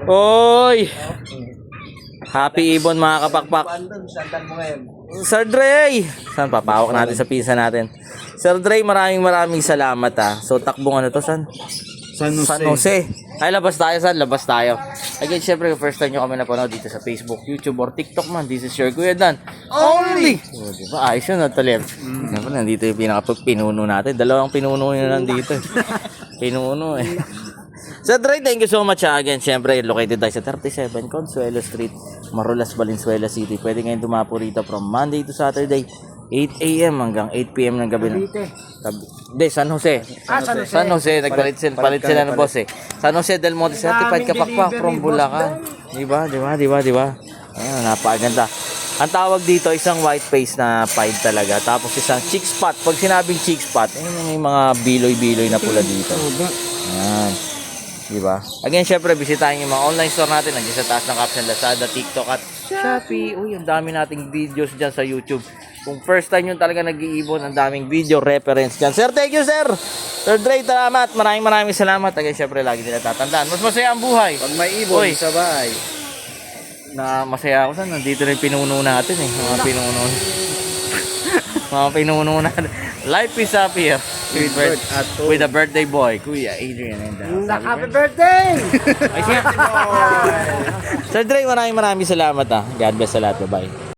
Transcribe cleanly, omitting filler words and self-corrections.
Oy! Happy Ibon mga kapakpak. Sir Dre! Saan papawak natin sa pisa natin? Sir Dre, maraming salamat So takbong ano to, San Jose. Ay, labas tayo, San. Labas tayo. Again, syempre, first time nyo kami napanood dito sa Facebook, YouTube, or TikTok man. This is your Kuya Dan. Only! Diba? Ayos yun, Talib. Siyempre, nandito yung pinaka-pinuno natin. Dalawang pinuno yun nandito. Pinuno eh. Sir Dre, thank you so much again. Siyempre, located tayo sa 37 Consuelo Street, Marulas, Valenzuela City. Pwede ngayon dumapo rito from Monday to Saturday, 8 a.m. hanggang 8 p.m. ng gabi. Hindi, San Jose. San Jose. Nagpalit sila ng boss eh. San Jose del Monte, certified kapakpak from Bulacan. Diba? Napakaganda. Ang tawag dito, isang white face na pied talaga. Tapos isang cheek spot. Pag sinabing cheek spot, yung mga biloy-biloy na pula dito. Ayan. Diba? Again, syempre, bisitahin yung mga online store natin. Nandiyan sa taas ng caption, Lazada, TikTok at Shopee. Uy, ang dami nating videos dyan sa YouTube. Kung first time yung talaga nag-iibon, ang daming video reference dyan. Sir, thank you, sir! Sir Dre, salamat. Maraming salamat. Again, syempre, lagi nila tatandaan. Mas masaya ang buhay. Pag may ibon, sa bahay. Na masaya ako saan. Nandito na yung pinuno natin eh. Mga pinuno natin. Life is happier. With a birthday boy, Kuya Adrian. And, Happy birthday! Sir Dre, maraming salamat God bless sa lahat. Bye-bye.